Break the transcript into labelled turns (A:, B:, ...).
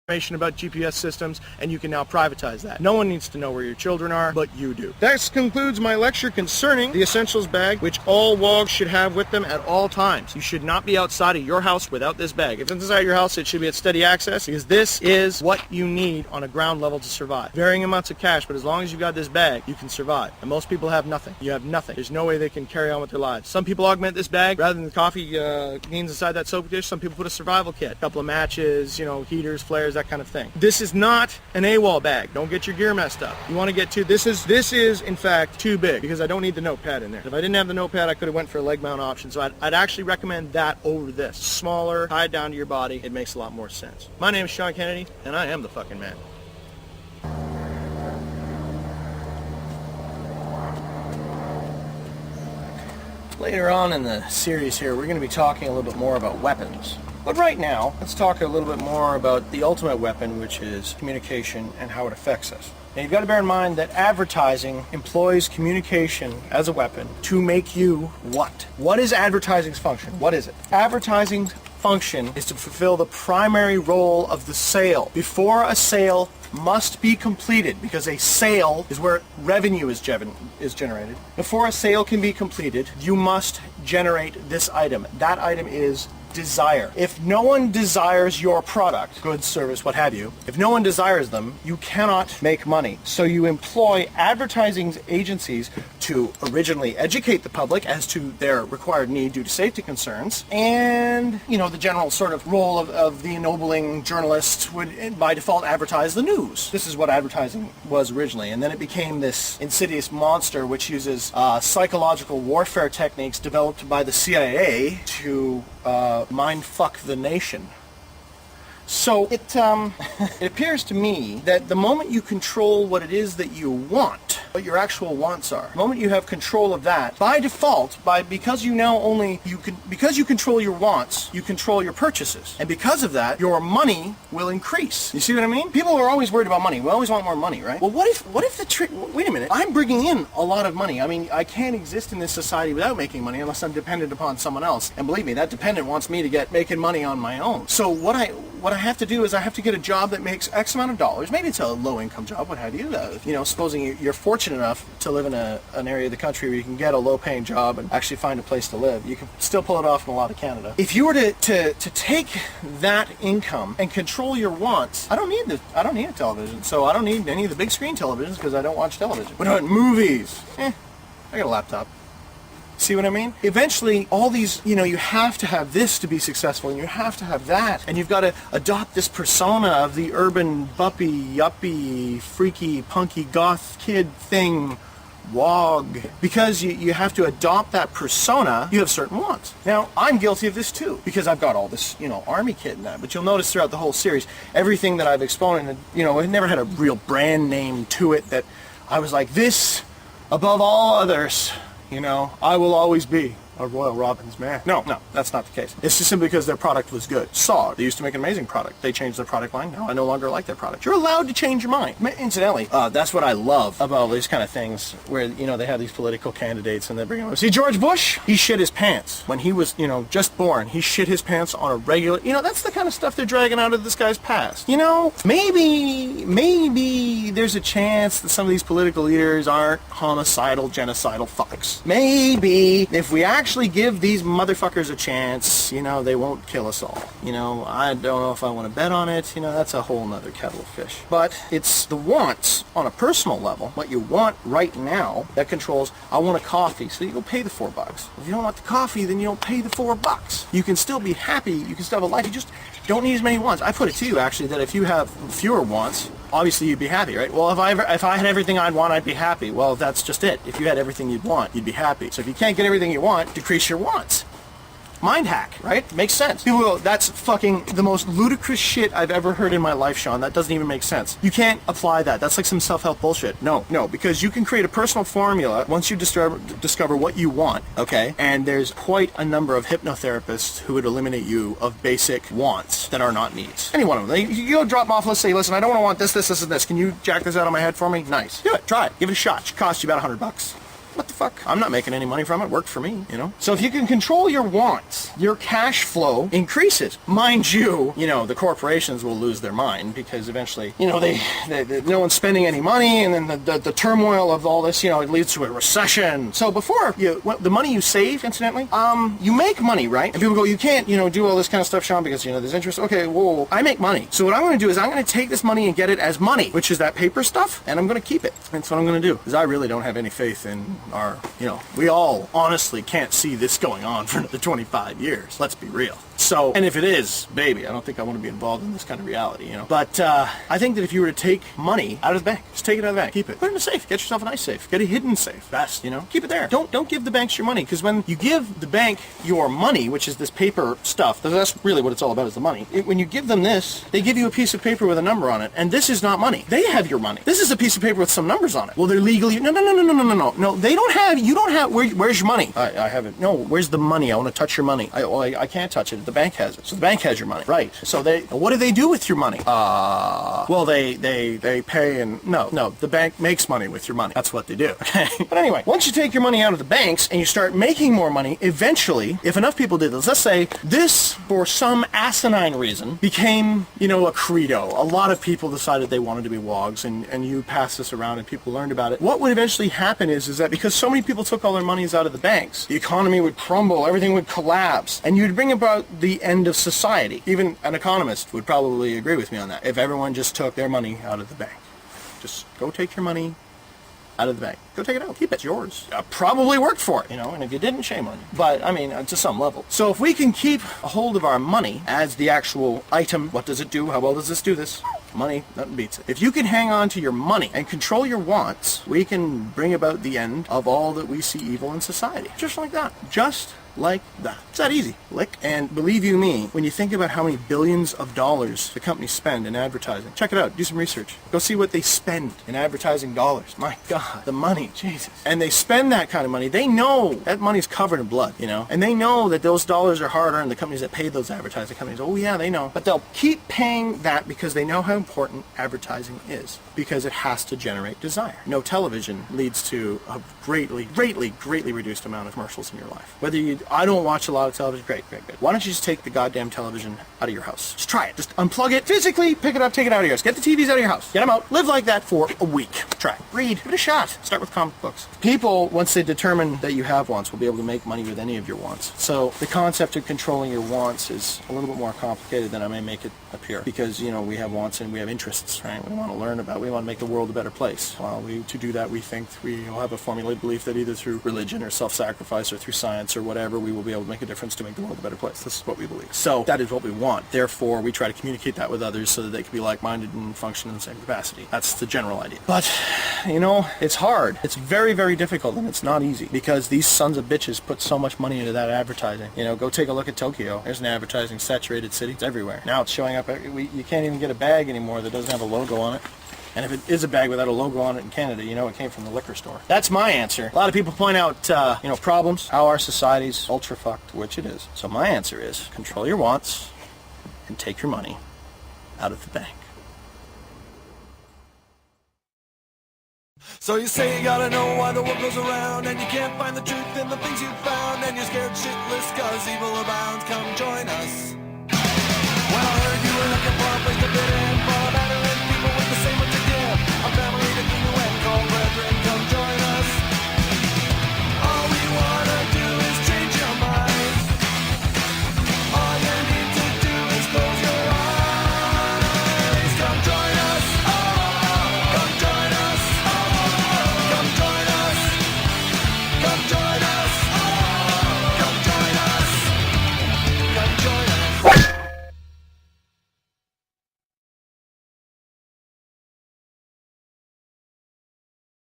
A: information about GPS systems, and you can now privatize that. No one needs to know where your children are, but you do. That concludes my lecture concerning the essentials bag, which all WOGs should have with them at all times. You should not be outside of your house without this bag. If it's inside your house, it should be at steady access, because this is what you need on a ground level to survive. Varying amounts of cash, but as long as you've got this bag, you can survive. And most people have nothing. You have nothing. There's no way they can carry on with their lives. Some people augment this bag. Rather than the coffee beans inside that soap dish, some people put a survival kit. A couple of matches, heaters, flares, that kind of thing. This is not an AWOL bag. Don't get your gear messed up. You want to get this is in fact too big, because I don't need the notepad in there. If I didn't have the notepad, I could have went for a leg mount option. So I'd actually recommend that over this. Smaller, tied down to your body. It makes a lot more sense. My name is Sean Kennedy, and I am the fucking man. Later on in the series here, we're going to be talking a little bit more about weapons. But right now, let's talk a little bit more about the ultimate weapon, which is communication and how it affects us. Now, you've got to bear in mind that advertising employs communication as a weapon to make you what? What is advertising's function? What is it? Advertising's function is to fulfill the primary role of the sale. Before a sale must be completed, because a sale is where revenue is generated. Before a sale can be completed, you must generate this item. That item is desire. If no one desires your product, goods, service, what have you, if no one desires them, you cannot make money. So you employ advertising agencies to originally educate the public as to their required need due to safety concerns, and the general sort of role of the ennobling journalist would by default advertise the news. This is what advertising was originally, and then it became this insidious monster which uses psychological warfare techniques developed by the CIA to mind fuck the nation. So it appears to me that the moment you control what it is that you want, what your actual wants are, the moment you have control of that, by default, because you control your wants, you control your purchases, and because of that, your money will increase. You see what I mean? People are always worried about money. We always want more money, right? Well, what if the trick? Wait a minute. I'm bringing in a lot of money. I mean, I can't exist in this society without making money unless I'm dependent upon someone else. And believe me, that dependent wants me to get making money on my own. So what I have to do is I have to get a job that makes X amount of dollars. Maybe it's a low-income job, what have you. Supposing you're fortunate enough to live in an area of the country where you can get a low-paying job and actually find a place to live, you can still pull it off in a lot of Canada. If you were to take that income and control your wants, I don't need a television, so I don't need any of the big screen televisions because I don't watch television. What about movies? I got a laptop. See what I mean? Eventually, all these, you have to have this to be successful, and you have to have that, and you've got to adopt this persona of the urban, buppy, yuppie, freaky, punky, goth kid thing, WOG. Because you have to adopt that persona, you have certain wants. Now, I'm guilty of this too, because I've got all this, army kit and that, but you'll notice throughout the whole series, everything that I've exponed, it never had a real brand name to it that I was like, this, above all others, I will always be a Royal Robbins man. No, that's not the case. It's just simply because their product was good. Saw, they used to make an amazing product. They changed their product line. No, I no longer like their product. You're allowed to change your mind. Incidentally, that's what I love about these kind of things where, they have these political candidates and they bring them up. See, George Bush, he shit his pants. When he was, just born, he shit his pants on a regular, that's the kind of stuff they're dragging out of this guy's past. Maybe there's a chance that some of these political leaders aren't homicidal, genocidal fucks. Maybe if we actually give these motherfuckers a chance, they won't kill us all. I don't know if I want to bet on it. That's a whole nother kettle of fish. But it's the wants on a personal level, what you want right now, that controls, I want a coffee, so you go pay the $4. If you don't want the coffee, then you don't pay the $4. You can still be happy, you can still have a life, you just don't need as many wants. I put it to you, actually, that if you have fewer wants, obviously you'd be happy, right? Well, if I had everything I'd want, I'd be happy. Well, that's just it. If you had everything you'd want, you'd be happy. So if you can't get everything you want, decrease your wants. Mind hack, right? Makes sense. People go, that's fucking the most ludicrous shit I've ever heard in my life, Sean. That doesn't even make sense. You can't apply that. That's like some self-help bullshit. No, because you can create a personal formula once you discover what you want, okay? And there's quite a number of hypnotherapists who would eliminate you of basic wants that are not needs. Any one of them. You go drop them off, let's say, listen, I don't want to want this, and this. Can you jack this out of my head for me? Nice. Do it. Try it. Give it a shot. It should cost you about $100. What the fuck? I'm not making any money from it. Worked for me, you know? So if you can control your wants, your cash flow increases. Mind you, the corporations will lose their mind because eventually, they no one's spending any money, and then the turmoil of all this, it leads to a recession. So before the money you save, incidentally, you make money, right? And people go, you can't, do all this kind of stuff, Sean, because, there's interest. Okay, well, I make money. So what I'm going to do is I'm going to take this money and get it as money, which is that paper stuff, and I'm going to keep it. That's what I'm going to do, because I really don't have any faith in our, we all honestly can't see this going on for another 25 years. Let's be real. So, and if it is, baby, I don't think I want to be involved in this kind of reality, But I think that if you were to take money out of the bank, just take it out of the bank, keep it, put it in a safe, get yourself a nice safe, get a hidden safe, best, keep it there. Don't give the banks your money, because when you give the bank your money, which is this paper stuff, that's really what it's all about, is the money. When you give them this, they give you a piece of paper with a number on it, and this is not money. They have your money. This is a piece of paper with some numbers on it. Well, they're legally, no, they don't have, you don't have, where's your money? I have it. No, where's the money? I want to touch your money. I can't touch it. The bank has it. So the bank has your money. Right. So what do they do with your money? Well, they pay, and no, the bank makes money with your money. That's what they do. Okay. But anyway, once you take your money out of the banks and you start making more money, eventually, if enough people did this, let's say this, for some asinine reason, became, a credo. A lot of people decided they wanted to be wogs, and you pass this around and people learned about it. What would eventually happen is that because so many people took all their monies out of the banks, the economy would crumble, everything would collapse, and you'd bring about the end of society. Even an economist would probably agree with me on that. If everyone just took their money out of the bank. Just go take your money out of the bank. Go take it out. Keep it. It's yours. Probably worked for it, and if you didn't, shame on you. But, to some level. So if we can keep a hold of our money as the actual item, what does it do? How well does this do this? Money, nothing beats it. If you can hang on to your money and control your wants, we can bring about the end of all that we see evil in society. Just like that. Just like that. It's that easy. Lick. And believe you me, when you think about how many billions of dollars the companies spend in advertising, check it out. Do some research. Go see what they spend in advertising dollars. My God, the money. Jesus. And they spend that kind of money. They know that money's covered in blood, And they know that those dollars are hard earned. The companies that pay those advertising companies, oh yeah, they know. But they'll keep paying that because they know how important advertising is. Because it has to generate desire. No television leads to a greatly reduced amount of commercials in your life. I don't watch a lot of television. Great. Why don't you just take the goddamn television out of your house? Just try it. Just unplug it physically, pick it up, take it out of your house. Get the TVs out of your house. Get them out. Live like that for a week. Try. Read. Give it a shot. Start with comic books. People, once they determine that you have wants, will be able to make money with any of your wants. So the concept of controlling your wants is a little bit more complicated than I may make it appear. Because, we have wants and we have interests, right? We want to learn about. We want to make the world a better place. To do that, we think we all have a formulated belief that either through religion or self-sacrifice or through science or whatever, we will be able to make a difference to make the world a better place. This is what we believe. So that is what we want. Therefore, we try to communicate that with others so that they can be like-minded and function in the same capacity. That's the general idea. But, it's hard. It's very, very difficult, and it's not easy because these sons of bitches put so much money into that advertising. Go take a look at Tokyo. There's an advertising saturated city. It's everywhere. Now it's showing up. You can't even get a bag anymore that doesn't have a logo on it. And if it is a bag without a logo on it in Canada, it came from the liquor store. That's my answer. A lot of people point out, problems, how our society's ultra fucked, which it is. So my answer is control your wants and take your money out of the bank.
B: So you say you gotta know why the world goes around, and you can't find the truth in the things you found, and you're scared shitless cause evil abounds. Come join us. Well, I heard you were looking for a place to fit in.